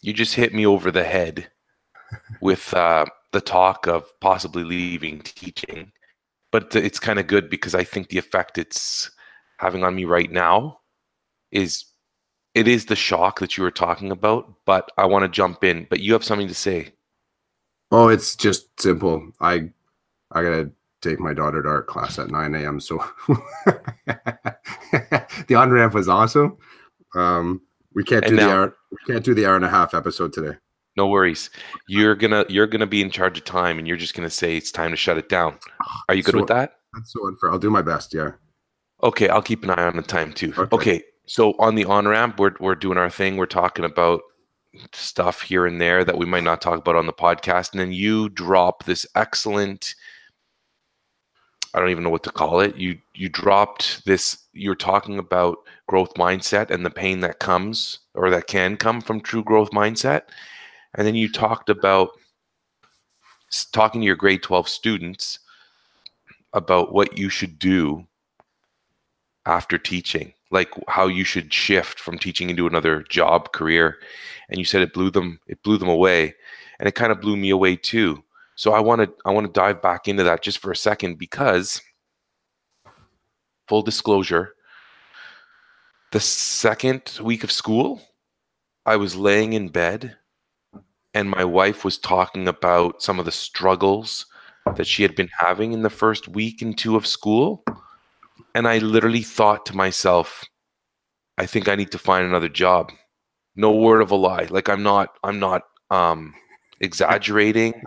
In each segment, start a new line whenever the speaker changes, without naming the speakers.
you just hit me over the head with the talk of possibly leaving teaching. But it's kind of good because I think the effect it's having on me right now is it is the shock that you were talking about, but I want to jump in. But you have something to say.
Oh, it's just simple. I gotta take my daughter to art class at 9 a.m. So the on-ramp was awesome. We can't do the hour and a half episode today.
No worries. You're gonna be in charge of time, and you're just gonna say it's time to shut it down. Are you good with that?
That's so unfair. I'll do my best. Yeah.
Okay, I'll keep an eye on the time too.
Okay.
So on the on-ramp, we're doing our thing. We're talking about stuff here and there that we might not talk about on the podcast, and then you drop this excellent, I don't even know what to call it. You dropped this, you're talking about growth mindset and the pain that comes or that can come from true growth mindset. And then you talked about talking to your grade 12 students about what you should do after teaching, like how you should shift from teaching into another job career. And you said it blew them away, and it kind of blew me away too. So I want to dive back into that just for a second, because full disclosure, the second week of school, I was laying in bed and my wife was talking about some of the struggles that she had been having in the first week and two of school. And I literally thought to myself, I think I need to find another job. No word of a lie. Like I'm not exaggerating.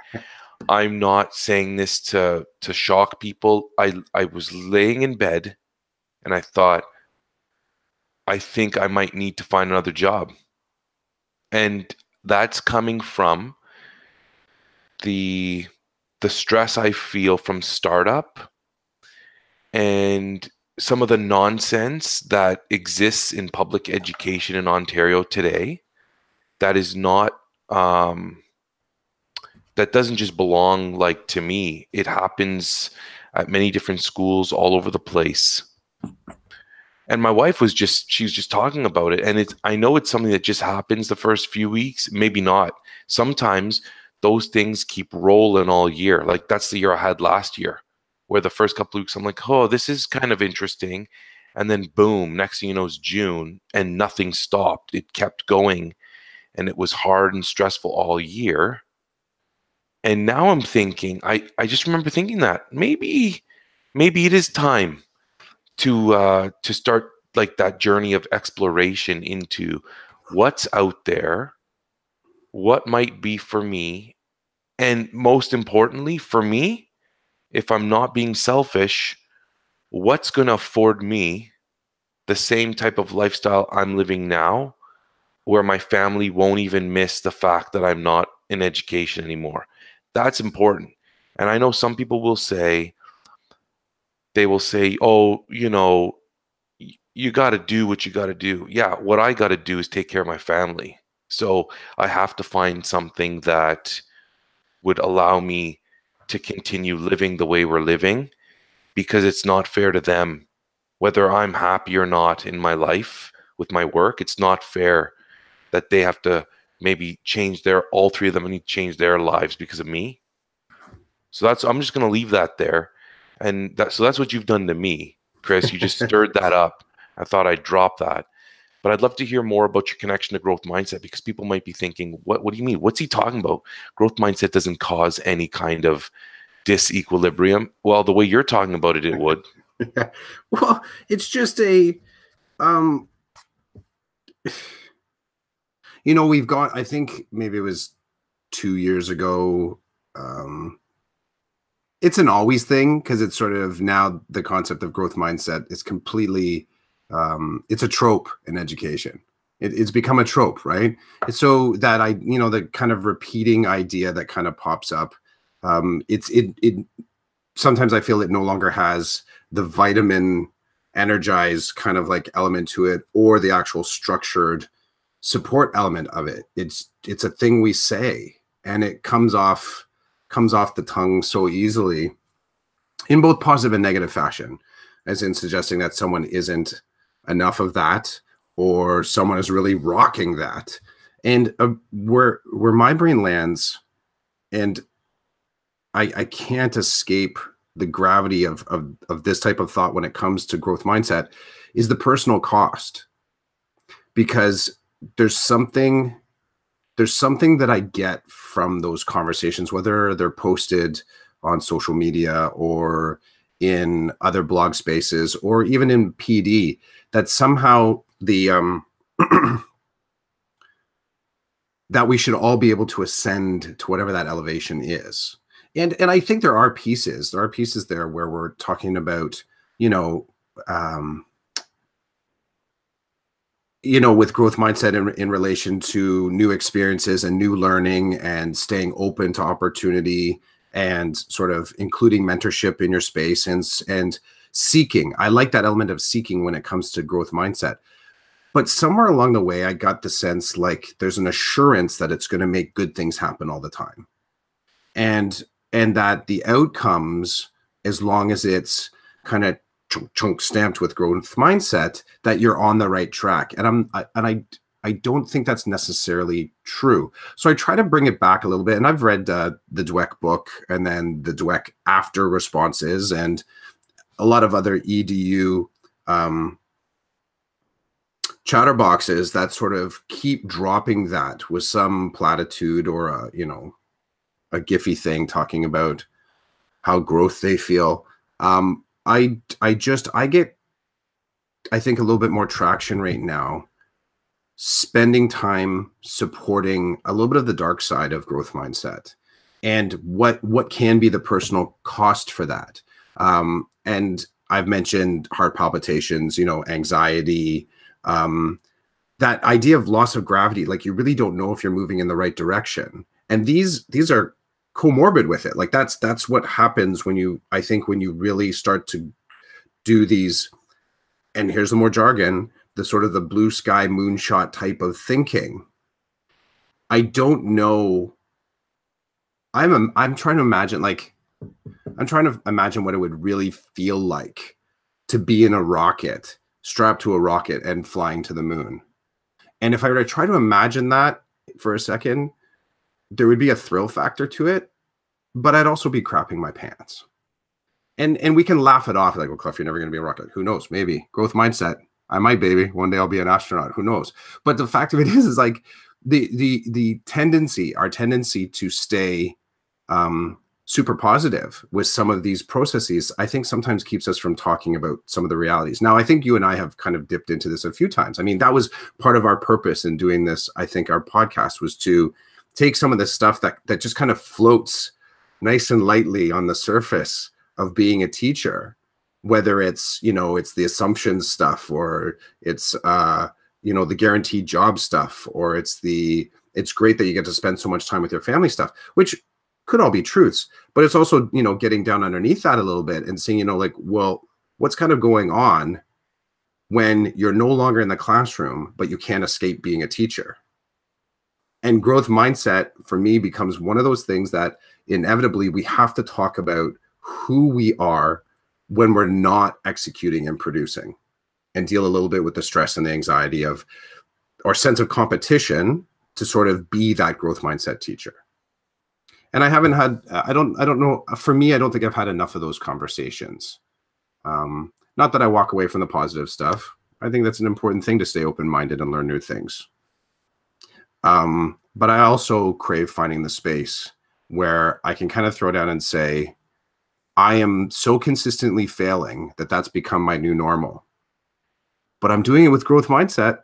I'm not saying this to shock people. I was laying in bed and I thought, I think I might need to find another job. And that's coming from the stress I feel from startup and some of the nonsense that exists in public education in Ontario today that is not that doesn't just belong like to me. It happens at many different schools all over the place. And my wife was just talking about it. And I know it's something that just happens the first few weeks, maybe not. Sometimes those things keep rolling all year. Like that's the year I had last year, where the first couple of weeks I'm like, oh, this is kind of interesting. And then boom, next thing you know is June and nothing stopped. It kept going and it was hard and stressful all year. And now I'm thinking, I just remember thinking that maybe it is time to start like that journey of exploration into what's out there, what might be for me, and most importantly for me, if I'm not being selfish, what's going to afford me the same type of lifestyle I'm living now, where my family won't even miss the fact that I'm not in education anymore. That's important. And I know some people will say, oh, you know, you got to do what you got to do. Yeah, what I got to do is take care of my family. So I have to find something that would allow me to continue living the way we're living, because it's not fair to them. Whether I'm happy or not in my life with my work, it's not fair that they have to maybe all three of them need to change their lives because of me. So I'm just going to leave that there. And so that's what you've done to me, Chris. You just stirred that up. I thought I'd drop that. But I'd love to hear more about your connection to growth mindset, because people might be thinking, what do you mean? What's he talking about? Growth mindset doesn't cause any kind of disequilibrium. Well, the way you're talking about it, it would.
Yeah. Well, it's just a, you know, we've got, I think maybe it was 2 years ago. It's an always thing, because it's sort of now the concept of growth mindset is completely, it's a trope in education. It's become a trope, right? So that the kind of repeating idea that kind of pops up, it sometimes I feel it no longer has the vitamin energized kind of like element to it, or the actual structured support element of it. It's a thing we say, and it comes off the tongue so easily in both positive and negative fashion, as in suggesting that someone isn't enough of that, or someone is really rocking that. And where my brain lands, and I can't escape the gravity of this type of thought when it comes to growth mindset, is the personal cost. Because there's something that I get from those conversations, whether they're posted on social media or in other blog spaces or even in PD, that somehow the that we should all be able to ascend to whatever that elevation is. And I think there are pieces there where we're talking about, with growth mindset in relation to new experiences and new learning and staying open to opportunity and sort of including mentorship in your space and seeking. I like that element of seeking when it comes to growth mindset. But somewhere along the way, I got the sense like there's an assurance that it's going to make good things happen all the time. And that the outcomes, as long as it's kind of chunk stamped with growth mindset, that you're on the right track. And I don't think that's necessarily true. So I try to bring it back a little bit. And I've read the Dweck book and then the Dweck after responses and a lot of other EDU chatterboxes that sort of keep dropping that with some platitude or a Giphy thing talking about how growth they feel. I get, I think, a little bit more traction right now spending time supporting a little bit of the dark side of growth mindset and what can be the personal cost for that. And I've mentioned heart palpitations, anxiety, that idea of loss of gravity, like you really don't know if you're moving in the right direction. And these are comorbid with it. Like that's what happens when you really start to do these, and here's the more jargon, the sort of the blue sky moonshot type of thinking. I don't know. I'm trying to imagine, what it would really feel like to be in a rocket, strapped to a rocket and flying to the moon. And if I were to try to imagine that for a second, there would be a thrill factor to it, but I'd also be crapping my pants. And we can laugh it off like, well, Cliff, you're never going to be a rocket. Who knows? Maybe. Growth mindset. I might, baby. One day I'll be an astronaut. Who knows? But the fact of it is like the tendency, our tendency to stay super positive with some of these processes, I think sometimes keeps us from talking about some of the realities. Now, I think you and I have kind of dipped into this a few times. I mean, that was part of our purpose in doing this. I think our podcast was to take some of the stuff that just kind of floats nice and lightly on the surface of being a teacher, whether it's, it's the assumptions stuff, or it's, the guaranteed job stuff, or it's great that you get to spend so much time with your family stuff, which could all be truths, but it's also, getting down underneath that a little bit and seeing, well, what's kind of going on when you're no longer in the classroom, but you can't escape being a teacher. And growth mindset for me becomes one of those things that inevitably we have to talk about who we are when we're not executing and producing, and deal a little bit with the stress and the anxiety of our sense of competition to sort of be that growth mindset teacher. And I haven't had, I don't know, for me, I don't think I've had enough of those conversations. Not that I walk away from the positive stuff. I think that's an important thing, to stay open-minded and learn new things. But I also crave finding the space where I can kind of throw down and say, I am so consistently failing that that's become my new normal, but I'm doing it with growth mindset.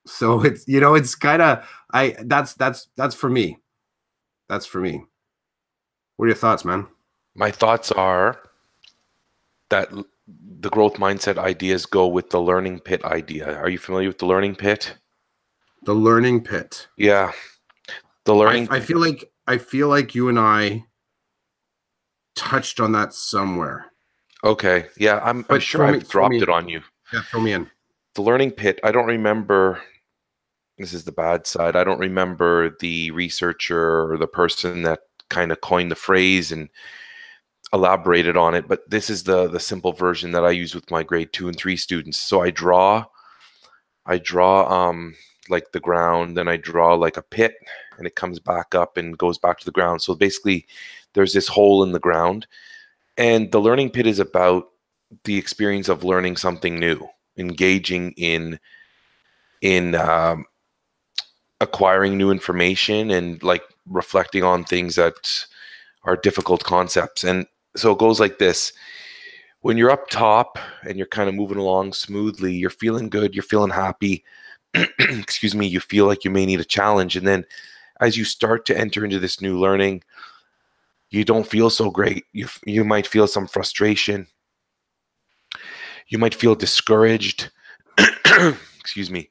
So it's, it's kind of, that's for me. That's for me. What are your thoughts, man?
My thoughts are that the growth mindset ideas go with the learning pit idea. Are you familiar with the learning pit?
The learning pit.
Yeah. The learning
I feel like you and I touched on that somewhere.
Okay. Yeah, I'm sure I've dropped it on you.
Yeah, throw me in.
The learning pit, I don't remember, this is the bad side, I don't remember the researcher or the person that kind of coined the phrase and elaborated on it, but this is the simple version that I use with my grade 2 and 3 students. So I draw like the ground, then I draw like a pit, and it comes back up and goes back to the ground. So basically there's this hole in the ground, and the learning pit is about the experience of learning something new, engaging in acquiring new information, and like reflecting on things that are difficult concepts. And so it goes like this. When you're up top and you're kind of moving along smoothly, you're feeling good, you're feeling happy. Excuse me, you feel like you may need a challenge. And then as you start to enter into this new learning, you don't feel so great. You might feel some frustration. You might feel discouraged. Excuse me.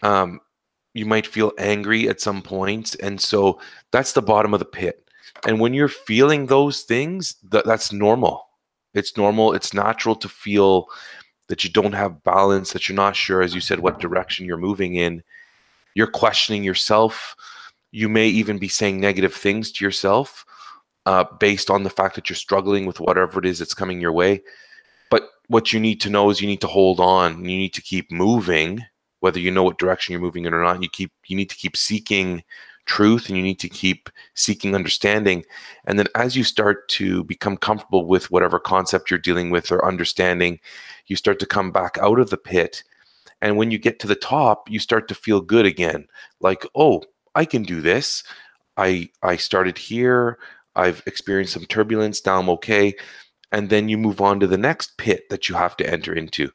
You might feel angry at some points. And so that's the bottom of the pit. And when you're feeling those things, that's normal. It's normal. It's natural to feel that you don't have balance, that you're not sure, as you said, what direction you're moving in. You're questioning yourself. You may even be saying negative things to yourself based on the fact that you're struggling with whatever it is that's coming your way. But what you need to know is you need to hold on. You need to keep moving, whether you know what direction you're moving in or not. You need to keep seeking truth, and you need to keep seeking understanding. And then as you start to become comfortable with whatever concept you're dealing with or understanding, you start to come back out of the pit. And when you get to the top, you start to feel good again. Like, oh, I can do this. I started here. I've experienced some turbulence. Now I'm okay. And then you move on to the next pit that you have to enter into.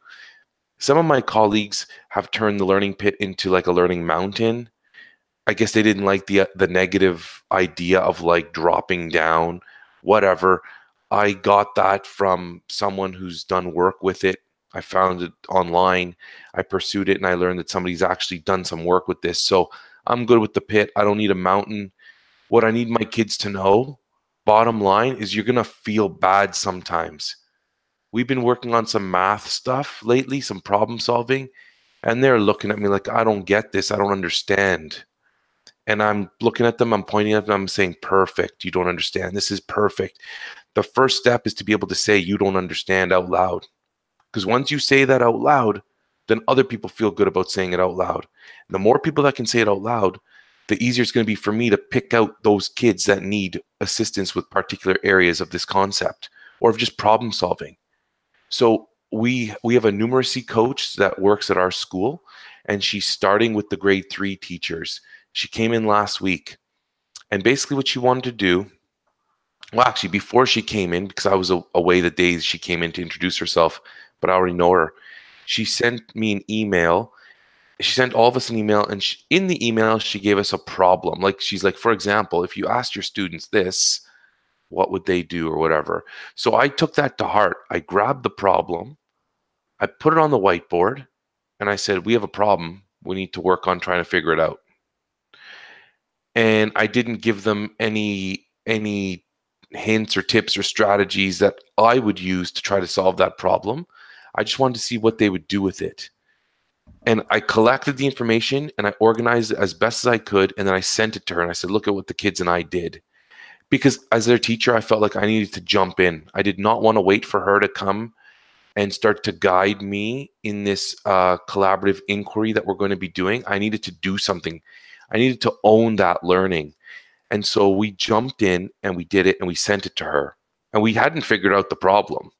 Some of my colleagues have turned the learning pit into like a learning mountain. I guess they didn't like the negative idea of like dropping down, whatever. I got that from someone who's done work with it. I found it online. I pursued it, and I learned that somebody's actually done some work with this. So I'm good with the pit. I don't need a mountain. What I need my kids to know, bottom line, is you're going to feel bad sometimes. We've been working on some math stuff lately, some problem solving, and they're looking at me like, I don't get this. I don't understand. And I'm looking at them, I'm pointing at them, I'm saying, perfect. You don't understand. This is perfect. The first step is to be able to say you don't understand out loud. Because once you say that out loud, then other people feel good about saying it out loud. And the more people that can say it out loud, the easier it's going to be for me to pick out those kids that need assistance with particular areas of this concept or of just problem solving. So we have a numeracy coach that works at our school, and she's starting with the grade 3 teachers. She came in last week, and basically what she wanted to do, well, actually, before she came in, because I was away the days she came in to introduce herself, but I already know her, she sent me an email. She sent all of us an email, and in the email, she gave us a problem. Like, she's like, for example, if you asked your students this, what would they do or whatever? So I took that to heart. I grabbed the problem, I put it on the whiteboard, and I said, we have a problem. We need to work on trying to figure it out. And I didn't give them any hints or tips or strategies that I would use to try to solve that problem. I just wanted to see what they would do with it. And I collected the information and I organized it as best as I could. And then I sent it to her and I said, look at what the kids and I did. Because as their teacher, I felt like I needed to jump in. I did not want to wait for her to come and start to guide me in this collaborative inquiry that we're going to be doing. I needed to do something. I needed to own that learning. And so we jumped in and we did it and we sent it to her. And we hadn't figured out the problem.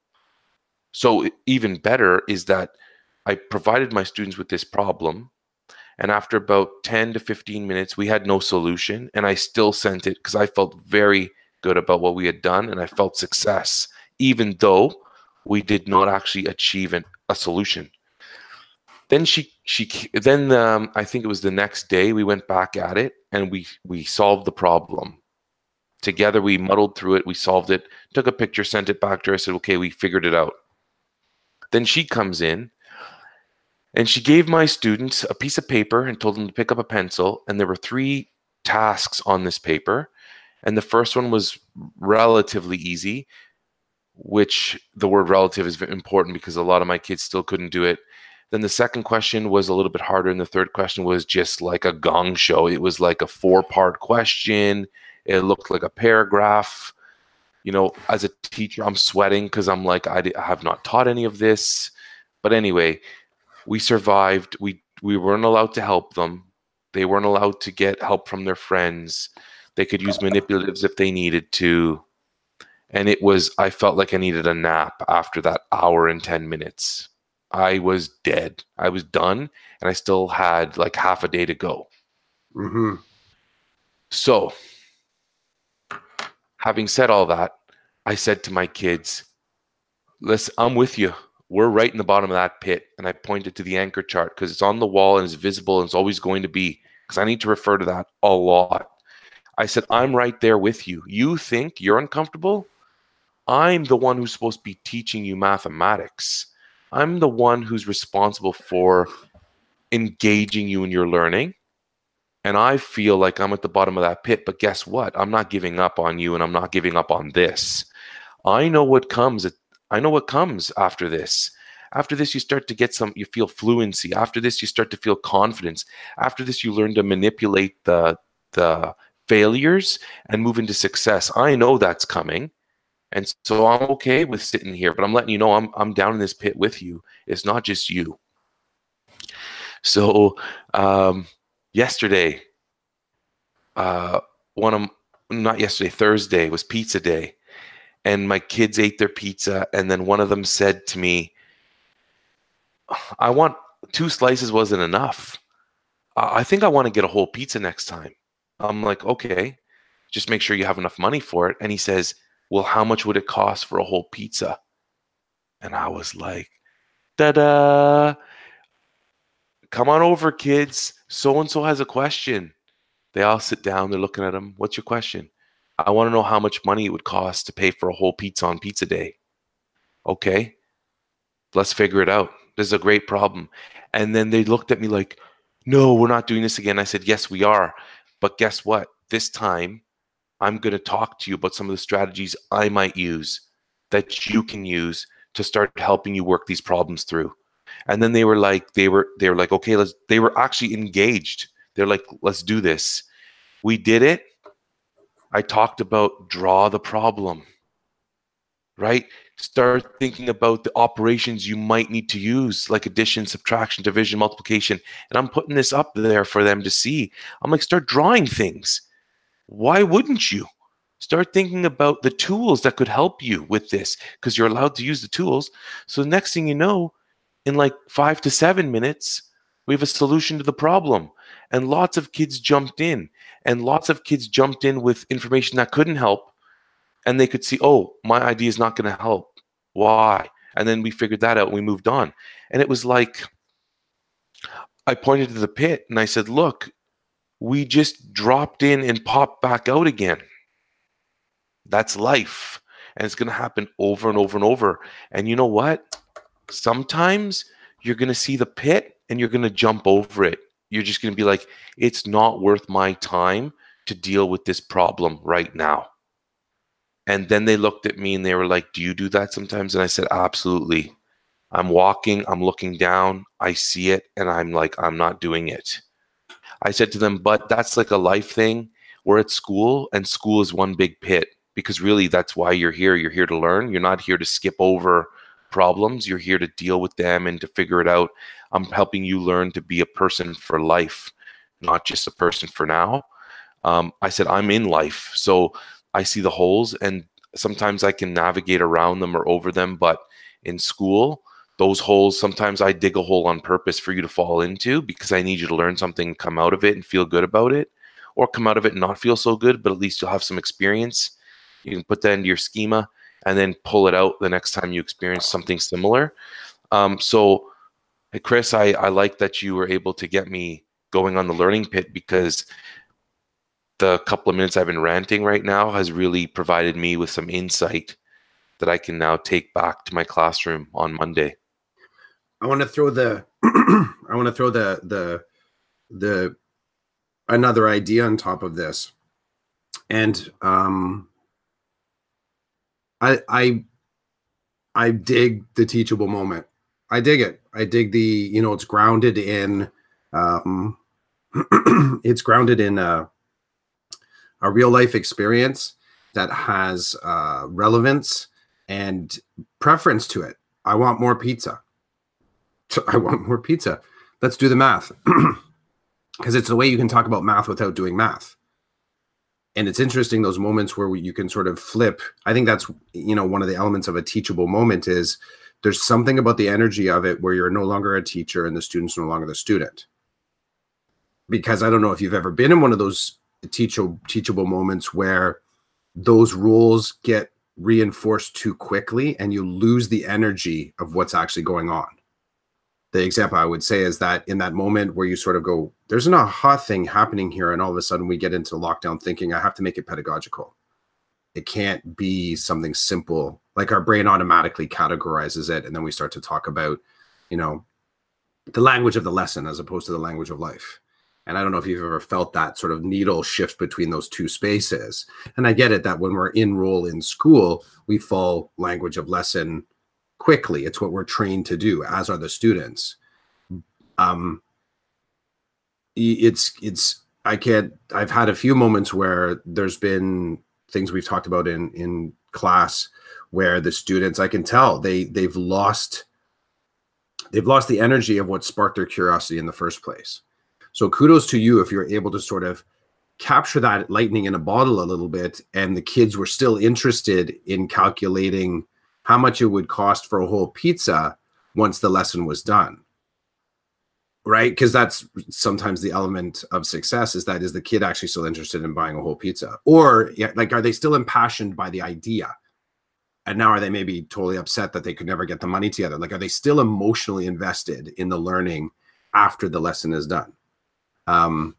So even better is that I provided my students with this problem. And after about 10 to 15 minutes, we had no solution. And I still sent it because I felt very good about what we had done. And I felt success, even though we did not actually achieve a solution. Then I think it was the next day, we went back at it and we solved the problem. Together, we muddled through it. We solved it, took a picture, sent it back to her. I said, okay, we figured it out. Then she comes in and she gave my students a piece of paper and told them to pick up a pencil. And there were 3 tasks on this paper. And the first one was relatively easy, which the word relative is important because a lot of my kids still couldn't do it. Then the second question was a little bit harder. And the third question was just like a gong show. It was like a 4-part question. It looked like a paragraph. You know, as a teacher, I'm sweating because I'm like, I have not taught any of this. But anyway, we survived. We weren't allowed to help them. They weren't allowed to get help from their friends. They could use manipulatives if they needed to. And I felt like I needed a nap after that hour and 10 minutes. I was dead. I was done. And I still had like half a day to go.
Mm-hmm.
So, having said all that, I said to my kids, listen, I'm with you. We're right in the bottom of that pit. And I pointed to the anchor chart because it's on the wall and it's visible and it's always going to be, because I need to refer to that a lot. I said, I'm right there with you. You think you're uncomfortable? I'm the one who's supposed to be teaching you mathematics. I'm the one who's responsible for engaging you in your learning. And I feel like I'm at the bottom of that pit. But guess what? I'm not giving up on you, and I'm not giving up on this. I know what comes. I know what comes after this. After this, you start to get you feel fluency. After this, you start to feel confidence. After this, you learn to manipulate the failures and move into success. I know that's coming. And so I'm okay with sitting here, but I'm letting you know I'm down in this pit with you. It's not just you. So yesterday, Thursday was pizza day, and my kids ate their pizza, and then one of them said to me, I want 2 slices wasn't enough. I think I want to get a whole pizza next time. I'm like, okay, just make sure you have enough money for it. And he says, well, how much would it cost for a whole pizza? And I was like, ta-da! Come on over, kids. So-and-so has a question. They all sit down. They're looking at him. What's your question? I want to know how much money it would cost to pay for a whole pizza on pizza day. Okay, let's figure it out. This is a great problem. And then they looked at me like, no, we're not doing this again. I said, yes, we are. But guess what? This time, I'm going to talk to you about some of the strategies I might use that you can use to start helping you work these problems through. And then they were like, okay, they were actually engaged. They're like, let's do this. We did it. I talked about draw the problem, right? Start thinking about the operations you might need to use, like addition, subtraction, division, multiplication. And I'm putting this up there for them to see. I'm like, start drawing things. Why wouldn't you? Start thinking about the tools that could help you with this, because you're allowed to use the tools. So the next thing you know, in like 5 to 7 minutes, we have a solution to the problem. And lots of kids jumped in, and lots of kids jumped in with information that couldn't help. And they could see, oh, my idea is not going to help. Why? And then we figured that out and we moved on. And it was like, I pointed to the pit and I said, look, we just dropped in and popped back out again. That's life. And it's going to happen over and over and over. And you know what? Sometimes you're going to see the pit and you're going to jump over it. You're just going to be like, it's not worth my time to deal with this problem right now. And then they looked at me and they were like, do you do that sometimes? And I said, absolutely. I'm walking, I'm looking down, I see it, and I'm like, I'm not doing it. I said to them, but that's like a life thing. We're at school, and school is one big pit, because really that's why you're here. You're here to learn. You're not here to skip over problems. You're here to deal with them and to figure it out. I'm helping you learn to be a person for life, not just a person for now. I said, I'm in life. So I see the holes, and sometimes I can navigate around them or over them. But in school, those holes, sometimes I dig a hole on purpose for you to fall into, because I need you to learn something, come out of it and feel good about it, or come out of it and not feel so good, but at least you'll have some experience. You can put that into your schema and then pull it out the next time you experience something similar. So, hey, Chris, I like that you were able to get me going on the learning pit, because the couple of minutes I've been ranting right now has really provided me with some insight that I can now take back to my classroom on Monday.
I want to throw the another idea on top of this. And I dig the teachable moment. I dig it. I dig the, it's grounded in it's grounded in a real life experience that has relevance and preference to it. I want more pizza. I want more pizza. Let's do the math. because it's the way you can talk about math without doing math. And it's interesting, those moments where you can sort of flip. I think that's, you know, one of the elements of a teachable moment is there's something about the energy of it where you're no longer a teacher and the student's no longer the student. Because I don't know if you've ever been in one of those teachable moments where those roles get reinforced too quickly and you lose the energy of what's actually going on. The example I would say is that in that moment where you sort of go, there's an aha thing happening here, and all of a sudden we get into lockdown thinking, I have to make it pedagogical. It can't be something simple. Like our brain automatically categorizes it, and then we start to talk about, you know, the language of the lesson as opposed to the language of life. And I don't know if you've ever felt that sort of needle shift between those two spaces. And I get it that when we're in role in school, we fall language of lesson quickly. It's what we're trained to do, as are the students. I've had a few moments where there's been things we've talked about in class where the students, I can tell they've lost the energy of what sparked their curiosity in the first place. So kudos to you if you're able to sort of capture that lightning in a bottle a little bit, and the kids were still interested in calculating how much it would cost for a whole pizza once the lesson was done, right? Because that's sometimes the element of success, is the kid actually still interested in buying a whole pizza? Or like, are they still impassioned by the idea? And now are they maybe totally upset that they could never get the money together? Like, are they still emotionally invested in the learning after the lesson is done? And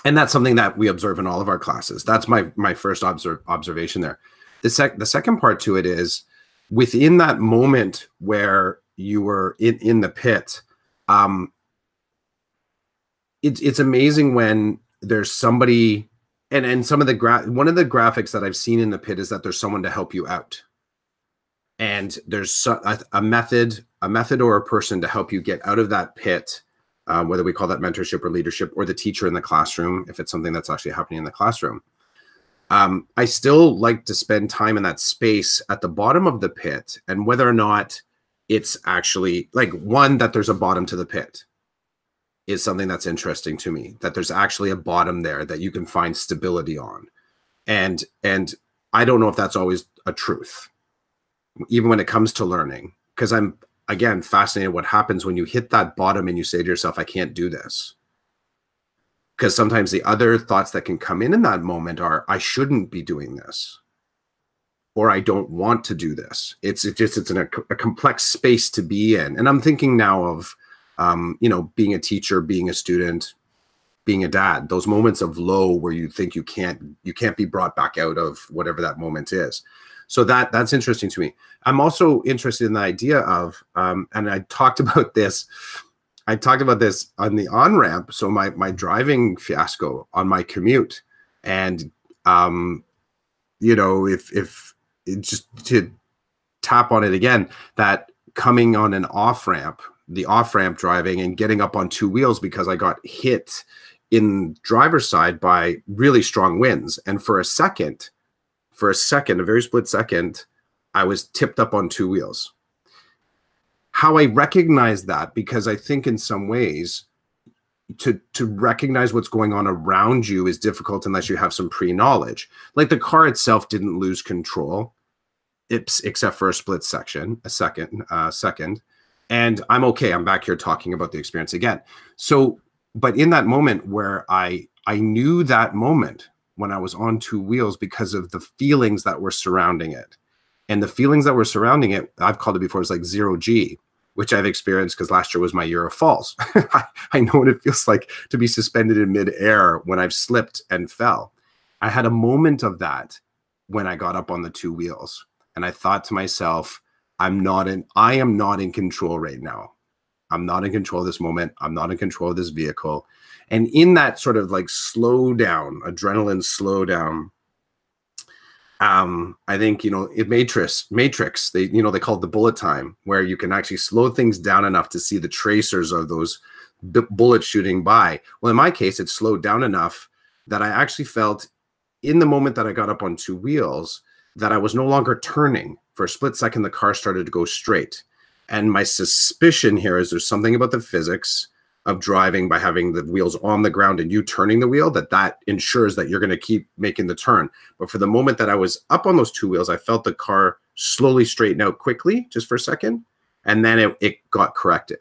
that's something that we observe in all of our classes. That's my first observation there. The second part to it is, within that moment where you were in the pit, it's amazing when there's somebody, and some of the one of the graphics that I've seen in the pit is that there's someone to help you out, and there's a method or a person to help you get out of that pit, whether we call that mentorship or leadership, or the teacher in the classroom if it's something that's actually happening in the classroom. I still like to spend time in that space at the bottom of the pit, and whether or not it's actually like, one, that there's a bottom to the pit is something that's interesting to me, that there's actually a bottom there that you can find stability on. And I don't know if that's always a truth, even when it comes to learning, because I'm, again, fascinated what happens when you hit that bottom and you say to yourself, I can't do this. Because sometimes the other thoughts that can come in that moment are, I shouldn't be doing this, or I don't want to do this. It's in a complex space to be in. And I'm thinking now of, you know, being a teacher, being a student, being a dad, those moments of low where you think you can't be brought back out of whatever that moment is. So that's interesting to me. I'm also interested in the idea of, and I talked about this on the on-ramp. So my driving fiasco on my commute, and you know, if just to tap on it again, that coming on an off-ramp, the off-ramp driving and getting up on two wheels because I got hit in driver's side by really strong winds. And for a second, a very split second, I was tipped up on two wheels. How I recognize that, because I think in some ways to recognize what's going on around you is difficult unless you have some pre-knowledge. Like the car itself didn't lose control, except for a split second. And I'm okay. I'm back here talking about the experience again. So, but in that moment where I knew that moment when I was on two wheels because of the feelings that were surrounding it. And the feelings that were surrounding it, I've called it before, is like 0G, which I've experienced because last year was my year of falls. I know what it feels like to be suspended in midair when I've slipped and fell. I had a moment of that when I got up on the two wheels. And I thought to myself, I am not in control right now. I'm not in control of this moment. I'm not in control of this vehicle. And in that sort of like slow down, adrenaline slow down, I think, you know, it Matrix, they call it the bullet time, where you can actually slow things down enough to see the tracers of those bullets shooting by. Well, in my case, it slowed down enough that I actually felt in the moment that I got up on two wheels that I was no longer turning. For a split second, the car started to go straight. And my suspicion here is there's something about the physics of driving by having the wheels on the ground and you turning the wheel, that ensures that you're going to keep making the turn. But for the moment that I was up on those two wheels, I felt the car slowly straighten out quickly, just for a second, and then it got corrected.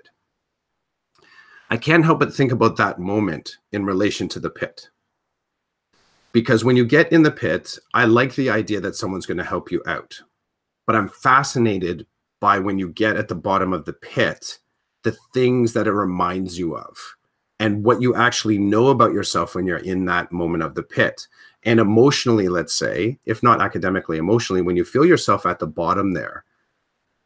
I can't help but think about that moment in relation to the pit. Because when you get in the pit, I like the idea that someone's going to help you out. But I'm fascinated by when you get at the bottom of the pit, the things that it reminds you of and what you actually know about yourself when you're in that moment of the pit. And emotionally, let's say, if not academically, emotionally, when you feel yourself at the bottom there,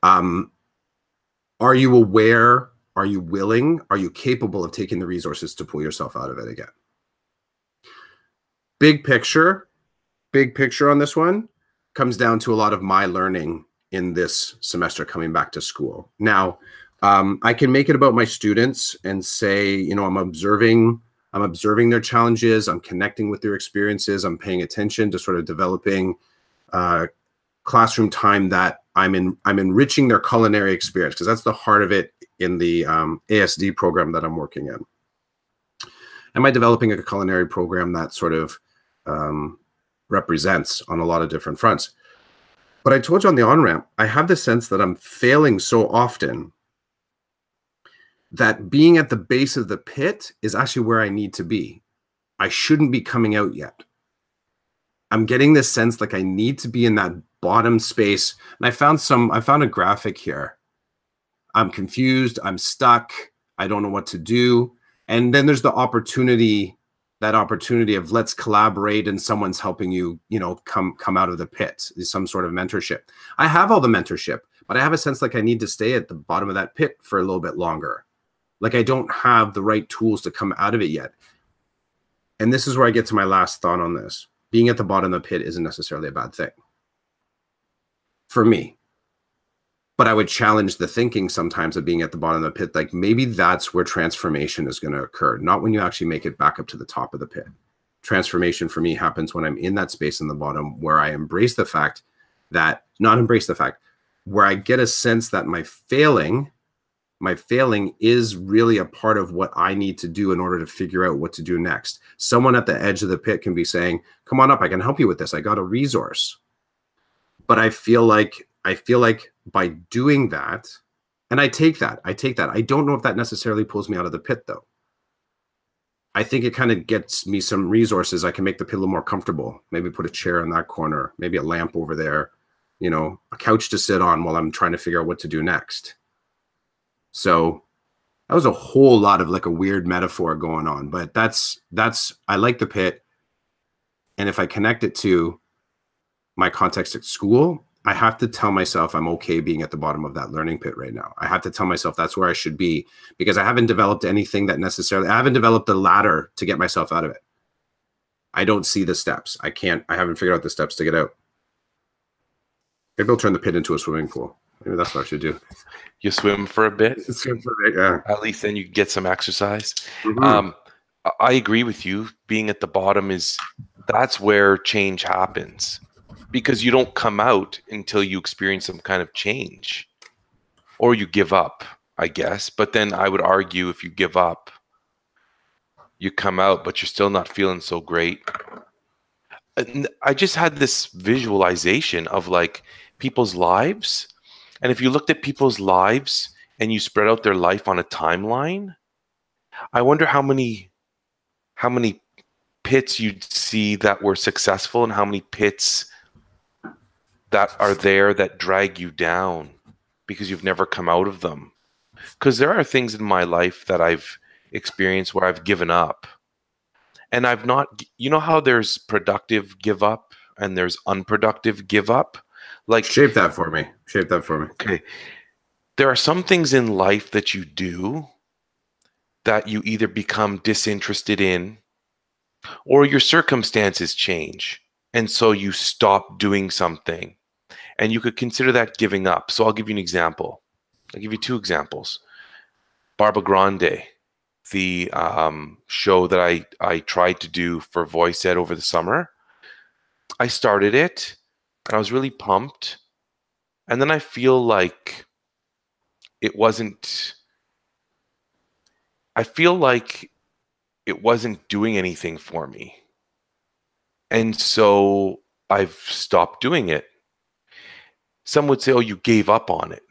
are you aware? Are you willing? Are you capable of taking the resources to pull yourself out of it again? Big picture on this one comes down to a lot of my learning in this semester coming back to school. Now, I can make it about my students and say, you know, I'm observing their challenges. I'm connecting with their experiences. I'm paying attention to sort of developing classroom time that I'm enriching their culinary experience, because that's the heart of it in the ASD program that I'm working in. Am I developing a culinary program that sort of represents on a lot of different fronts? But I told you on the on-ramp, I have the sense that I'm failing so often that being at the base of the pit is actually where I need to be. I shouldn't be coming out yet. I'm getting this sense like I need to be in that bottom space. And I found a graphic here. I'm confused. I'm stuck. I don't know what to do. And then there's the opportunity, that opportunity of let's collaborate and someone's helping you, you know, come out of the pit, some sort of mentorship. I have all the mentorship, but I have a sense like I need to stay at the bottom of that pit for a little bit longer. Like I don't have the right tools to come out of it yet. And this is where I get to my last thought on this. Being at the bottom of the pit isn't necessarily a bad thing for me. But I would challenge the thinking sometimes of being at the bottom of the pit. Like maybe that's where transformation is going to occur, not when you actually make it back up to the top of the pit. Transformation for me happens when I'm in that space in the bottom where I embrace the fact that, not embrace the fact, where I get a sense that my failing is really a part of what I need to do in order to figure out what to do next. Someone at the edge of the pit can be saying, come on up, I can help you with this. I got a resource. But I feel like by doing that, and I take that. I don't know if that necessarily pulls me out of the pit though. I think it kind of gets me some resources. I can make the pit a little more comfortable. Maybe put a chair in that corner, maybe a lamp over there, you know, a couch to sit on while I'm trying to figure out what to do next. So that was a whole lot of like a weird metaphor going on, but that's I like the pit. And if I connect it to my context at school, I have to tell myself I'm okay being at the bottom of that learning pit right now. I have to tell myself that's where I should be, because I haven't developed anything that necessarily, I haven't developed a ladder to get myself out of it. I don't see the steps. I haven't figured out the steps to get out. Maybe I'll turn the pit into a swimming pool. Maybe that's what I should do.
You swim for a bit?
Swim for a bit, yeah.
At least then you get some exercise.
Mm-hmm.
I agree with you. Being at the bottom that's where change happens, because you don't come out until you experience some kind of change, or you give up, I guess. But then I would argue if you give up, you come out, but you're still not feeling so great. I just had this visualization of like people's lives. And if you looked at people's lives and you spread out their life on a timeline, I wonder how many pits you'd see that were successful and how many pits that are there that drag you down because you've never come out of them. Because there are things in my life that I've experienced where I've given up. And I've not, you know how there's productive give up and there's unproductive give up? Like,
shape that for me.
Okay. There are some things in life that you do that you either become disinterested in or your circumstances change. And so you stop doing something. And you could consider that giving up. So I'll give you an example. I'll give you two examples. Barbara Grande, the show that I tried to do for Voice Ed over the summer. I started it and I was really pumped. And then I feel like it wasn't I feel like it wasn't doing anything for me. And so I've stopped doing it. Some would say, oh, you gave up on it.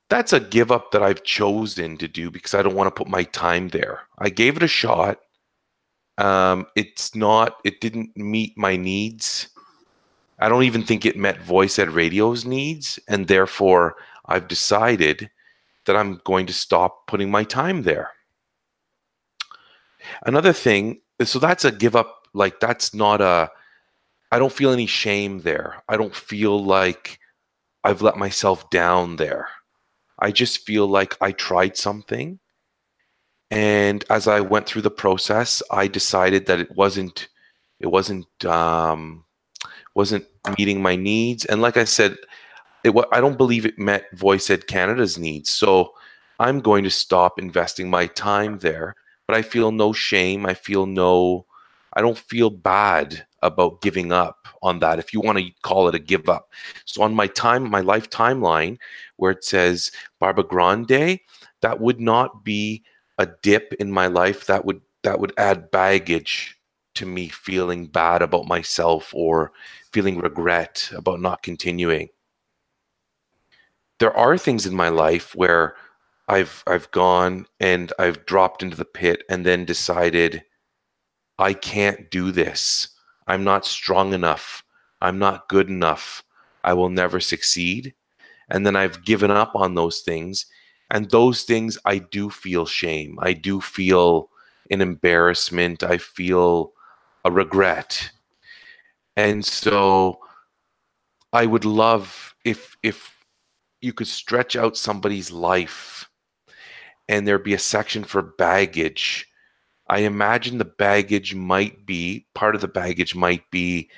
That's a give up that I've chosen to do because I don't want to put my time there. I gave it a shot. It didn't meet my needs. I don't even think it met Voice Ed Radio's needs. And therefore, I've decided that I'm going to stop putting my time there. Another thing, so that's a give up. Like, that's not a, I don't feel any shame there. I don't feel like I've let myself down there. I just feel like I tried something. And as I went through the process, I decided that it wasn't meeting my needs. And like I said, I don't believe it met Voice Ed Canada's needs. So I'm going to stop investing my time there. But I feel no shame. I don't feel bad about giving up on that, if you want to call it a give up. So on my life timeline, where it says Barbara Grande, that would not be a dip in my life. That would add baggage to me feeling bad about myself or feeling regret about not continuing. There are things in my life where I've gone and I've dropped into the pit and then decided I can't do this. I'm not strong enough. I'm not good enough. I will never succeed. And then I've given up on those things. And those things, I do feel shame. I do feel an embarrassment. I feel a regret. And so I would love if you could stretch out somebody's life and there be a section for baggage. I imagine part of the baggage might be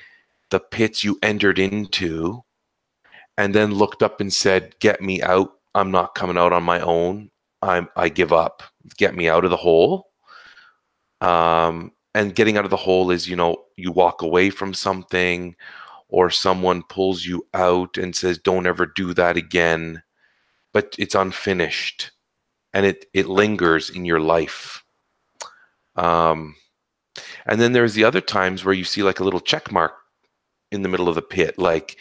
the pits you entered into and then looked up and said, get me out. I'm not coming out on my own. I give up. Get me out of the hole. And getting out of the hole is, you walk away from something or someone pulls you out and says, don't ever do that again. But it's unfinished and it lingers in your life. And then there's the other times where you see like a little check mark in the middle of the pit, like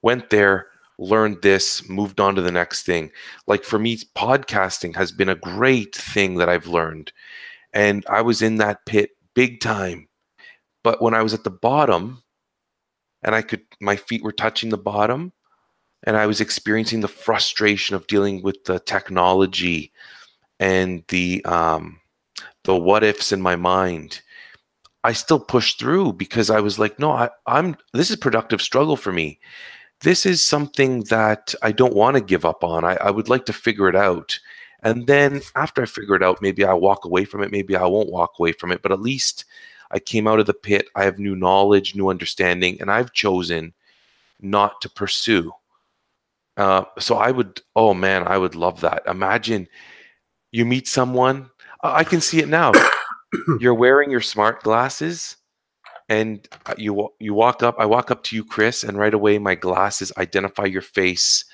went there, learned this, moved on to the next thing. Like for me, podcasting has been a great thing that I've learned. And I was in that pit big time. But when I was at the bottom and my feet were touching the bottom and I was experiencing the frustration of dealing with the technology and the what ifs in my mind, I still pushed through because I was like, no, this is productive struggle for me. This is something that I don't want to give up on. I would like to figure it out. And then after I figure it out, maybe I walk away from it. Maybe I won't walk away from it. But at least I came out of the pit. I have new knowledge, new understanding, and I've chosen not to pursue. So I would love that. Imagine you meet someone. I can see it now. You're wearing your smart glasses and you walk up. I walk up to you, Chris, and right away my glasses identify your face,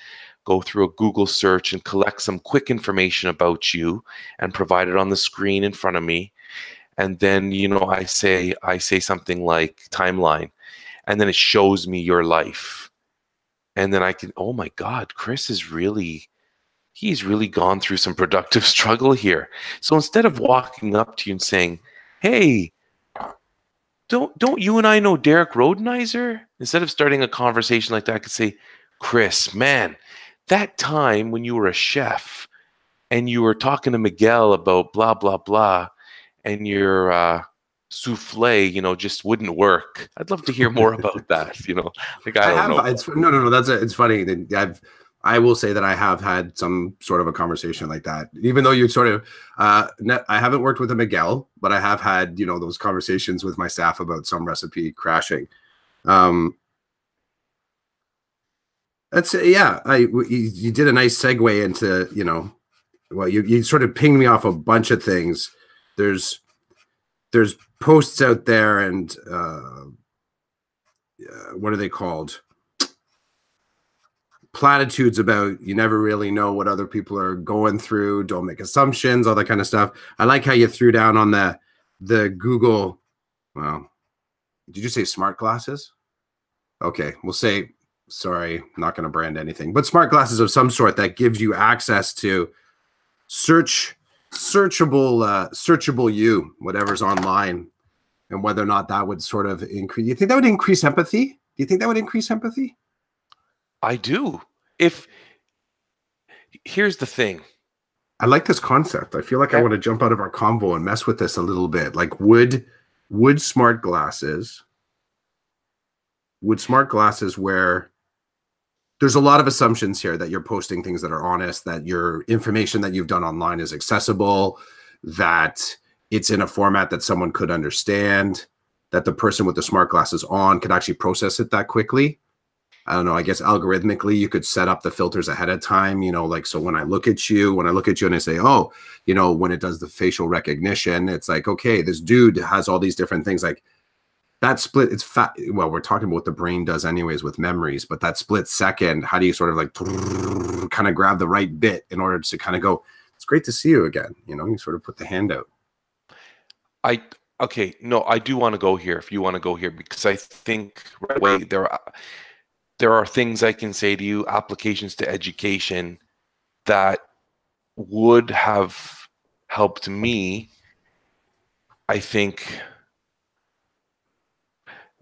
go through a Google search and collect some quick information about you and provide it on the screen in front of me. And then, I say something like timeline, and then it shows me your life. And then I can, oh my God, Chris he's really gone through some productive struggle here. So instead of walking up to you and saying, hey, don't you and I know Derek Rodenizer? Instead of starting a conversation like that, I could say, Chris, man, that time when you were a chef and you were talking to Miguel about blah, blah, blah, and your souffle, just wouldn't work. I'd love to hear more about that, like, I don't know.
It's funny. I will say that I have had some sort of a conversation like that, even though you sort of, I haven't worked with a Miguel, but I have had, those conversations with my staff about some recipe crashing. You did a nice segue into, you sort of pinged me off a bunch of things. There's posts out there and, what are they called? platitudes about you never really know what other people are going through, don't make assumptions, all that kind of stuff. I like how you threw down on the Google, well, did you say smart glasses? Okay, we'll say, sorry, not going to brand anything, but smart glasses of some sort that gives you access to searchable you, whatever's online, and whether or not that would sort of increase. You think that would increase empathy? Do you think that would increase empathy?
I do. Here's the thing.
I like this concept. I feel like I want to jump out of our convo and mess with this a little bit. Like, would smart glasses where there's a lot of assumptions here that you're posting things that are honest, that your information that you've done online is accessible, that it's in a format that someone could understand, that the person with the smart glasses on could actually process it that quickly. I don't know, I guess algorithmically you could set up the filters ahead of time, you know, like, so when I look at you and I say, oh, you know, when it does the facial recognition, it's like, okay, this dude has all these different things, like that split, it's fat. Well, we're talking about what the brain does anyways with memories, but that split second, how do you sort of like kind of grab the right bit in order to kind of go, it's great to see you again. You know, you sort of put the hand out.
Okay, no, I do want to go here if you want to go here, because I think right away there are things I can say to you, applications to education that would have helped me, I think,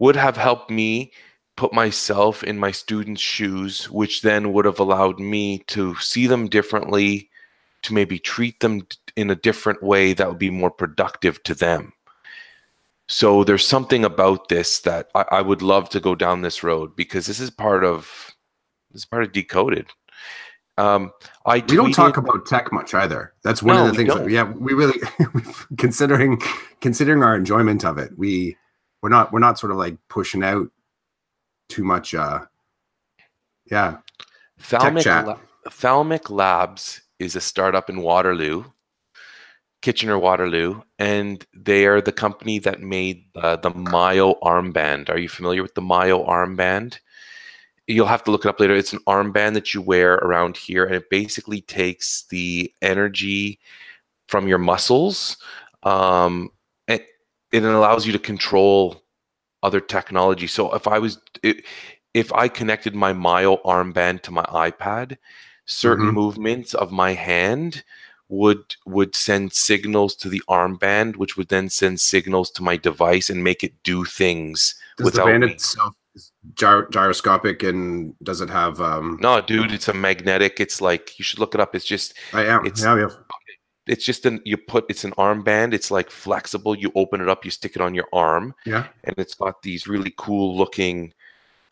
would have helped me put myself in my students' shoes, which then would have allowed me to see them differently, to maybe treat them in a different way that would be more productive to them. So there's something about this that I would love to go down this road, because this is part of Decoded. We
don't talk about tech much either. That's one of the things that, yeah, we really considering our enjoyment of it, we're not sort of like pushing out too much yeah.
Thalmic Labs is a startup in Kitchener Waterloo, and they are the company that made the Myo armband. Are you familiar with the Myo armband? You'll have to look it up later. It's an armband that you wear around here, and it basically takes the energy from your muscles, and it allows you to control other technology. So if I connected my Myo armband to my iPad, certain movements of my hand would send signals to the armband, which would then send signals to my device and make it do things without me.
Itself is gyroscopic, and does it have
No, dude, it's a magnetic. It's like, you should look it up. It's just it's just it's an armband. It's like flexible. You open it up, you stick it on your arm, and it's got these really cool looking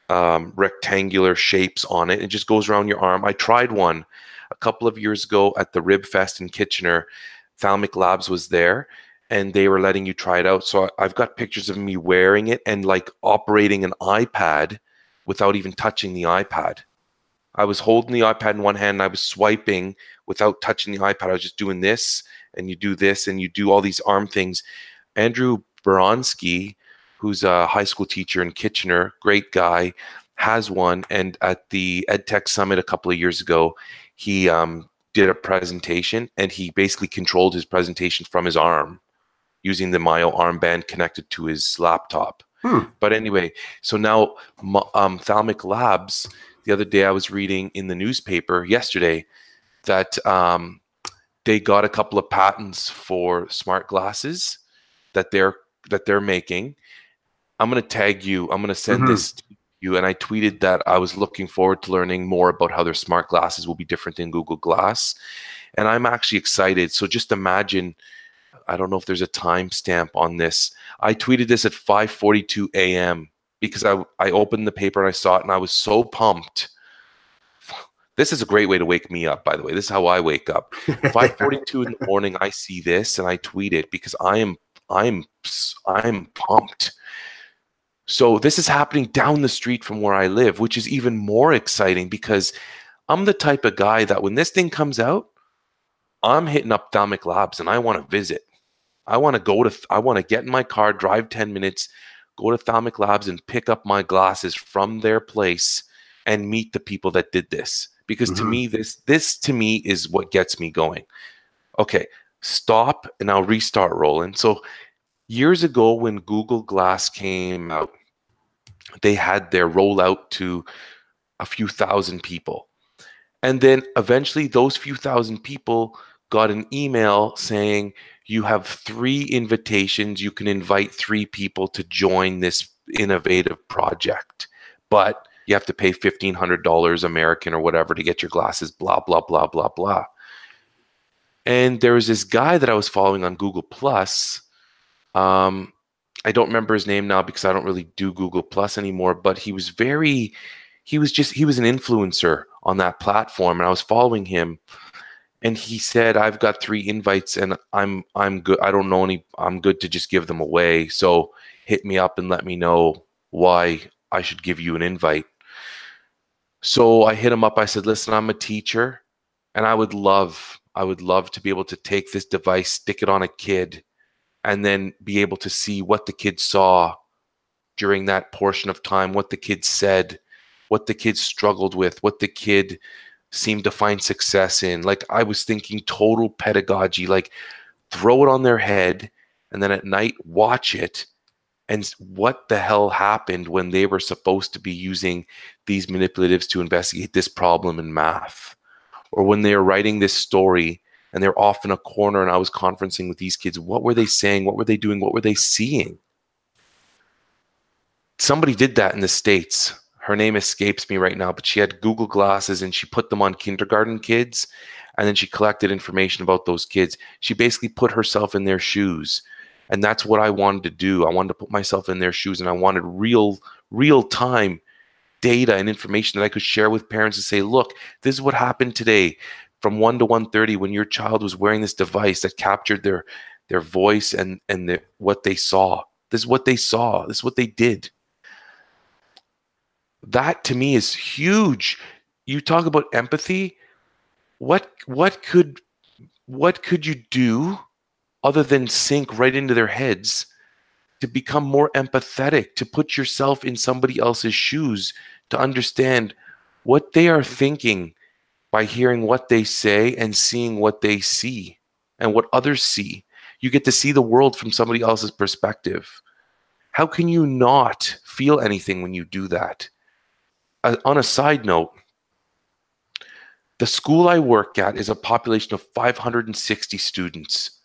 rectangular shapes on it. It just goes around your arm. I tried one a couple of years ago at the Rib Fest in Kitchener. Thalmic Labs was there, and they were letting you try it out. So I've got pictures of me wearing it and like operating an iPad without even touching the iPad. I was holding the iPad in one hand and I was swiping without touching the iPad. I was just doing this, and you do this, and you do all these arm things. Andrew Boronsky, who's a high school teacher in Kitchener, great guy, has one. And at the EdTech Summit a couple of years ago, he did a presentation, and he basically controlled his presentation from his arm using the Myo armband connected to his laptop. But anyway, so now Thalmic Labs, the other day I was reading in the newspaper yesterday that they got a couple of patents for smart glasses that they're making. I'm going to tag you. I'm going to send this to you. And I tweeted that I was looking forward to learning more about how their smart glasses will be different than Google Glass. And I'm actually excited. So just imagine, I don't know if there's a timestamp on this. I tweeted this at 5:42 a.m. because I opened the paper and I saw it, and I was so pumped. This is a great way to wake me up, by the way. This is how I wake up. 5:42 in the morning, I see this and I tweet it because I'm pumped. So this is happening down the street from where I live, which is even more exciting because I'm the type of guy that when this thing comes out, I'm hitting up Thalmic Labs and I want to visit. I want to get in my car, drive 10 minutes, go to Thalmic Labs and pick up my glasses from their place and meet the people that did this. Because to
Mm-hmm.
me, this to me is what gets me going. Okay, stop, and I'll restart Rolland. So years ago when Google Glass came out, they had their rollout to a few thousand people. And then eventually those few thousand people got an email saying, you have 3 invitations. You can invite 3 people to join this innovative project, but you have to pay $1,500 American or whatever to get your glasses, blah, blah, blah, blah, blah. And there was this guy that I was following on Google Plus. I don't remember his name now because I don't really do Google Plus anymore, but he was an influencer on that platform, and I was following him, and he said, I've got 3 invites and I'm good. I don't know any, I'm good to just give them away. So hit me up and let me know why I should give you an invite. So I hit him up. I said, listen, I'm a teacher and I would love to be able to take this device, stick it on a kid, and then be able to see what the kid saw during that portion of time, what the kid said, what the kid struggled with, what the kid seemed to find success in. Like, I was thinking total pedagogy, like throw it on their head and then at night watch it, and what the hell happened when they were supposed to be using these manipulatives to investigate this problem in math, or when they were writing this story and they're off in a corner and I was conferencing with these kids. What were they saying? What were they doing? What were they seeing? Somebody did that in the States. Her name escapes me right now, but she had Google glasses and she put them on kindergarten kids, and then she collected information about those kids. She basically put herself in their shoes. And that's what I wanted to do. I wanted to put myself in their shoes, and I wanted real time data and information that I could share with parents and say, look, this is what happened today from 1 to 1:30 when your child was wearing this device that captured their voice and what they saw. This is what they saw. This is what they did. That to me is huge. You talk about empathy. What could you do other than sink right into their heads to become more empathetic, to put yourself in somebody else's shoes, to understand what they are thinking by hearing what they say and seeing what they see and what others see? You get to see the world from somebody else's perspective. How can you not feel anything when you do that? On a side note, the school I work at is a population of 560 students.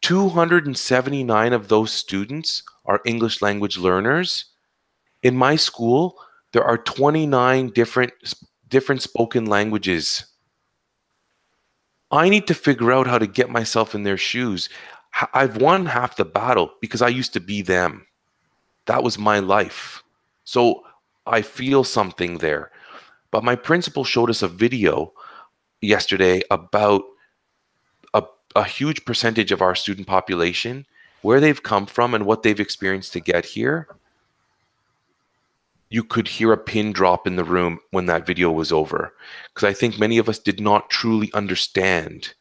279 of those students are English language learners. In my school, there are 29 different spoken languages. I need to figure out how to get myself in their shoes. I've won half the battle because I used to be them. That was my life. So I feel something there. But my principal showed us a video yesterday about a huge percentage of our student population, where they've come from and what they've experienced to get here. You could hear a pin drop in the room when that video was over, because I think many of us did not truly understand.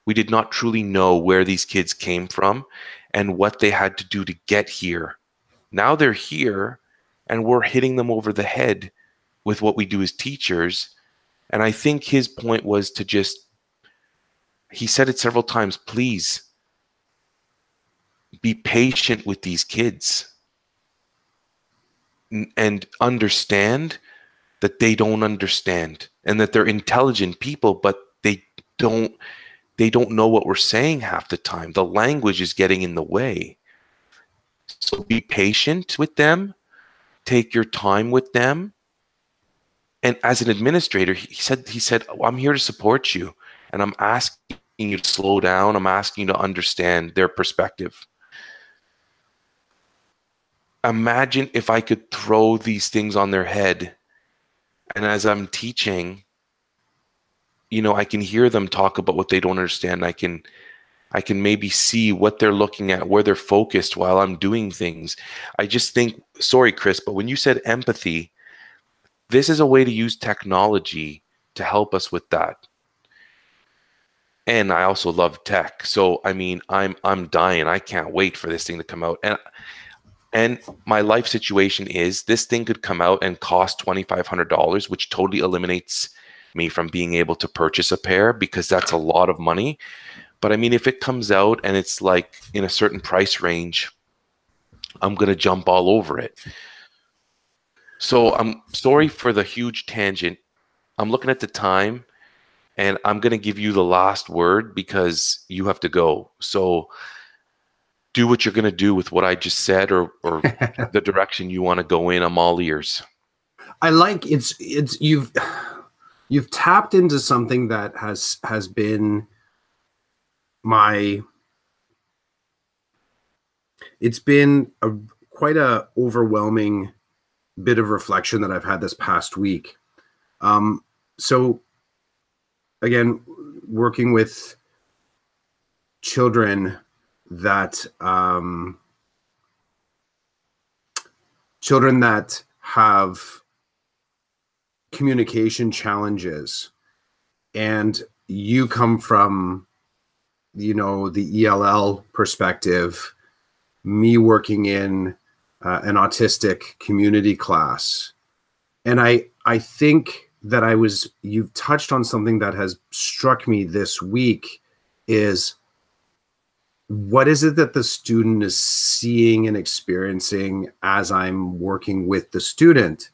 We did not truly know where these kids came from and what they had to do to get here. Now they're here and we're hitting them over the head with what we do as teachers. And I think his point was to just, he said it several times, please be patient with these kids and understand that they don't understand and that they're intelligent people, but they don't know what we're saying half the time. The language is getting in the way. So be patient with them, take your time with them. And as an administrator, he said, I'm here to support you. And I'm asking you to slow down. I'm asking you to understand their perspective. Imagine if I could throw these things on their head, and as I'm teaching, I can hear them talk about what they don't understand. I can maybe see what they're looking at, where they're focused while I'm doing things. I just think, sorry, Chris, but when you said empathy, this is a way to use technology to help us with that. And I also love tech. So, I mean, I'm dying. I can't wait for this thing to come out. And And my life situation is this thing could come out and cost $2,500, which totally eliminates me from being able to purchase a pair because that's a lot of money. But I mean, if it comes out and it's like in a certain price range, I'm going to jump all over it. So I'm sorry for the huge tangent. I'm looking at the time and I'm going to give you the last word because you have to go. So do what you're going to do with what I just said or the direction you want to go in. I'm all ears.
I like you've tapped into something that has been it's been quite a overwhelming bit of reflection that I've had this past week. So again, working with children that have communication challenges, and you come from, the ELL perspective, me working in an autistic community class. And I think that you've touched on something that has struck me this week is, what is it that the student is seeing and experiencing as I'm working with the student?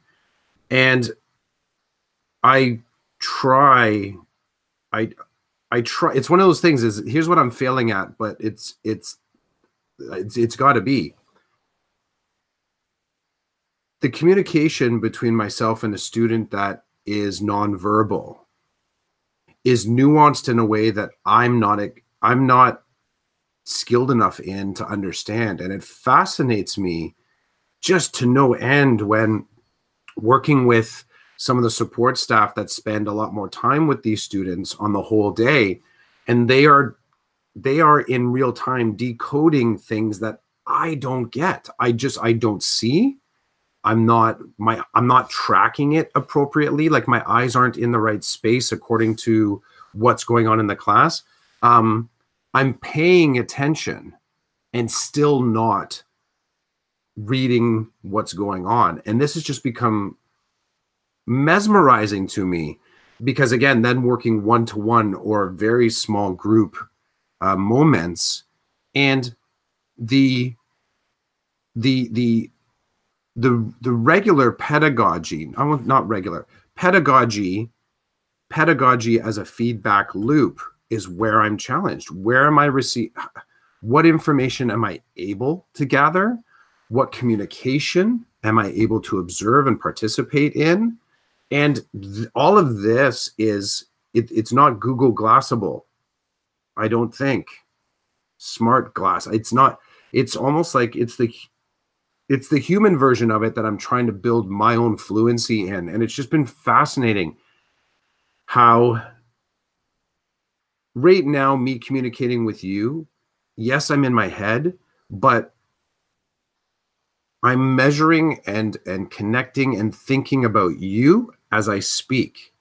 And I try, it's one of those things is, here's what I'm failing at, but it's got to be the communication between myself and a student that is nonverbal is nuanced in a way that I'm not skilled enough in to understand. And it fascinates me just to no end when working with some of the support staff that spend a lot more time with these students on the whole day, and they are in real time decoding things that I don't get. I don't see. I'm not tracking it appropriately. Like, my eyes aren't in the right space according to what's going on in the class. I'm paying attention and still not reading what's going on. And this has just become mesmerizing to me because, again, then working one-to-one or very small group moments, and the regular pedagogy, not regular pedagogy as a feedback loop is where I'm challenged. Where am I what information am I able to gather? What communication am I able to observe and participate in? And all of this it's not Google Glassable. I don't think. Smart glass. It's not. It's almost like it's the human version of it that I'm trying to build my own fluency in. And it's just been fascinating how right now, me communicating with you, yes, I'm in my head, but I'm measuring and connecting and thinking about you as I speak.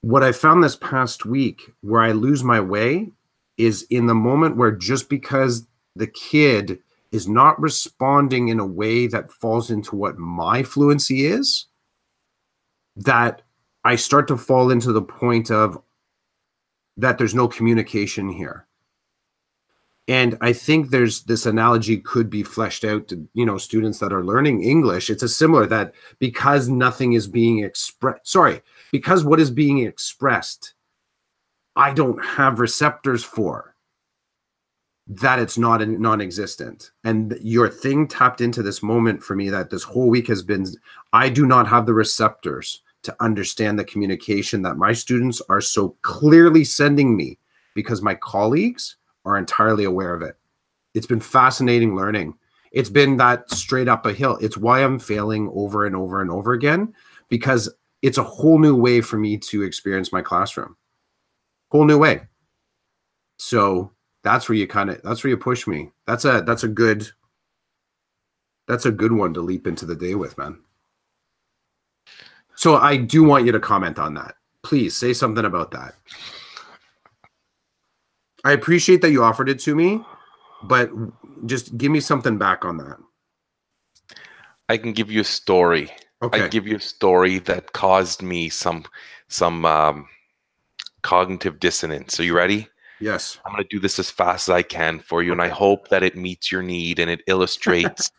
What I found this past week where I lose my way is in the moment where, just because the kid is not responding in a way that falls into what my fluency is, that I start to fall into the point of that there's no communication here. And I think there's this analogy could be fleshed out to, students that are learning English. It's a similar that because nothing is being expressed, because what is being expressed, I don't have receptors for, that it's not non-existent. And your thing tapped into this moment for me that this whole week has been, I do not have the receptors to understand the communication that my students are so clearly sending me, because my colleagues are entirely aware of it. It's been fascinating learning. It's been that straight up a hill. It's why I'm failing over and over and over again, because it's a whole new way for me to experience my classroom. Whole new way. So that's where you push me. That's a good one to leap into the day with, man. So I do want you to comment on that. Please say something about that. I appreciate that you offered it to me, but just give me something back on that.
I can give you a story.
Okay.
I give you a story that caused me some cognitive dissonance. Are you ready?
Yes.
I'm going to do this as fast as I can for you, and I
Okay.
hope that it meets your need and it illustrates.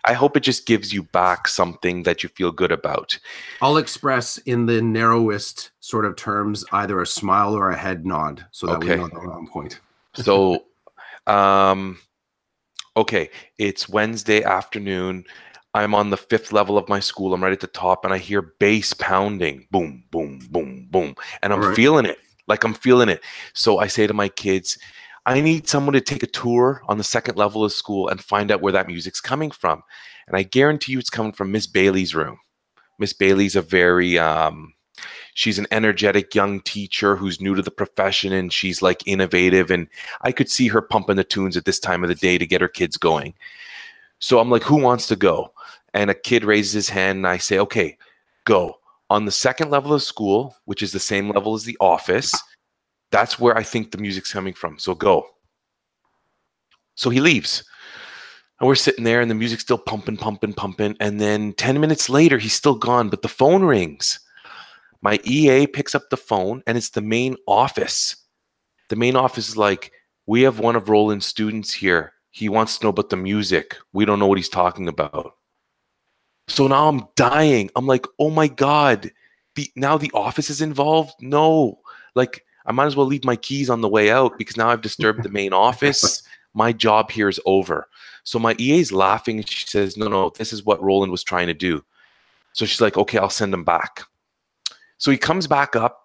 I hope it just gives you back something that you feel good about.
I'll express in the narrowest sort of terms either a smile or a head nod so that we know that we're on point.
So, okay, it's Wednesday afternoon. I'm on the 5th level of my school. I'm right at the top, and I hear bass pounding. Boom, boom, boom, boom. And I'm feeling it. Like I'm feeling it. So I say to my kids, I need someone to take a tour on the 2nd level of school and find out where that music's coming from. And I guarantee you it's coming from Miss Bailey's room. Miss Bailey's a very, she's an energetic young teacher who's new to the profession, and she's like innovative. And I could see her pumping the tunes at this time of the day to get her kids going. So I'm like, who wants to go? And a kid raises his hand, and I say, okay, go. On the 2nd level of school, which is the same level as the office, that's where I think the music's coming from. So go. So he leaves. And we're sitting there, and the music's still pumping, pumping, pumping. And then 10 minutes later, he's still gone, but the phone rings. My EA picks up the phone, and it's the main office. The main office is like, we have one of Rolland's students here. He wants to know about the music. We don't know what he's talking about. So now I'm dying. I'm like, oh my God, now the office is involved? No. Like, I might as well leave my keys on the way out because now I've disturbed the main office. My job here is over. So my EA's laughing, and she says, no, this is what Rolland was trying to do. So she's like, okay, I'll send him back. So he comes back up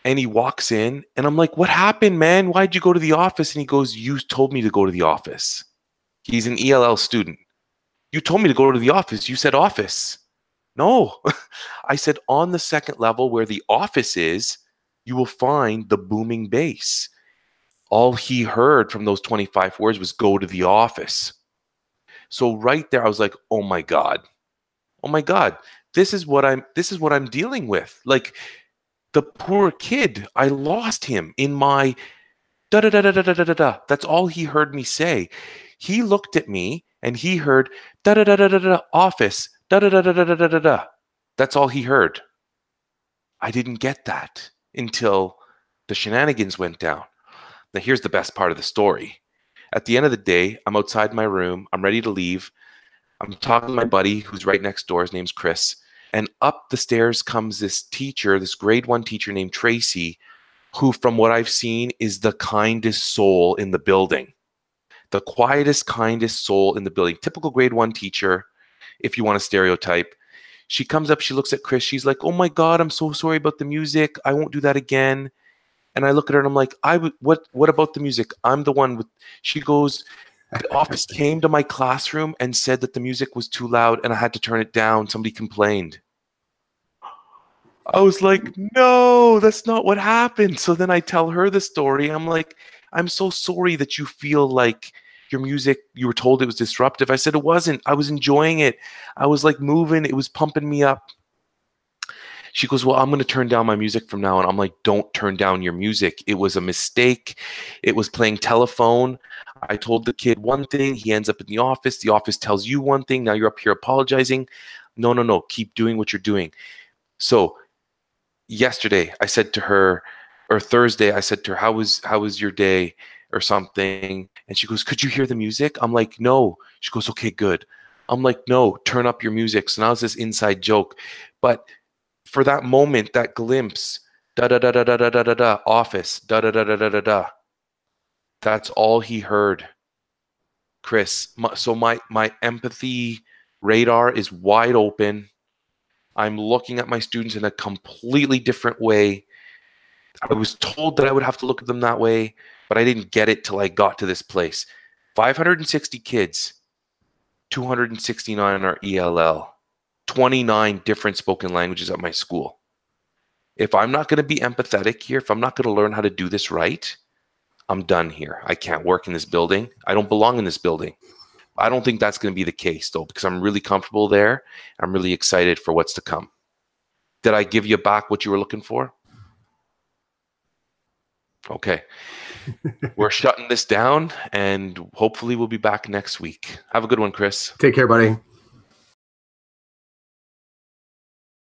and he walks in, and I'm like, what happened, man? Why'd you go to the office? And he goes, you told me to go to the office. He's an ELL student. You told me to go to the office. You said office. No. I said on the 2nd level where the office is, you will find the booming bass. All he heard from those 25 words was go to the office. So right there, I was like, oh my God. Oh my God. This is what I'm dealing with. Like the poor kid, I lost him in my da da da da da da da da. That's all he heard me say. He looked at me and he heard da da da da da da office da da da da da da da da. That's all he heard. I didn't get that until the shenanigans went down. Now here's the best part of the story. At the end of the day, I'm outside my room. I'm ready to leave. I'm talking to my buddy who's right next door. His name's Chris. And up the stairs comes this teacher, this grade 1 teacher named Tracy, who, from what I've seen, is the kindest soul in the building. The quietest, kindest soul in the building. Typical grade 1 teacher, if you want to stereotype. She comes up, she looks at Chris. She's like, oh my God, I'm so sorry about the music. I won't do that again. And I look at her and I'm like, what about the music? I'm the one with, she goes, the office came to my classroom and said that the music was too loud and I had to turn it down. Somebody complained. I was like, no, that's not what happened. So then I tell her the story. I'm like, I'm so sorry that you feel like your music, you were told it was disruptive. I said it wasn't. I was enjoying it. I was like moving. It was pumping me up. She goes, well, I'm going to turn down my music from now on. I'm like, don't turn down your music. It was a mistake. It was playing telephone. I told the kid one thing. He ends up in the office. The office tells you one thing. Now you're up here apologizing. No. Keep doing what you're doing. So yesterday I said to her, or Thursday, I said to her, how was your day or something? And she goes, could you hear the music? I'm like, no. She goes, okay, good. I'm like, no, turn up your music. So now it's this inside joke. But for that moment, that glimpse, da da da da da da da da da, office, da da da da da da da. That's all he heard, Chris. So my empathy radar is wide open. I'm looking at my students in a completely different way. I was told that I would have to look at them that way, but I didn't get it till I got to this place. 560 kids, 269 are ELL. 29 different spoken languages at my school. If I'm not going to be empathetic here, if I'm not going to learn how to do this right, I'm done here. I can't work in this building. I don't belong in this building. I don't think that's going to be the case, though, because I'm really comfortable there. I'm really excited for what's to come. Did I give you back what you were looking for? Okay. we're shutting this down, and hopefully we'll be back next week. Have a good one, Chris.
Take care, buddy.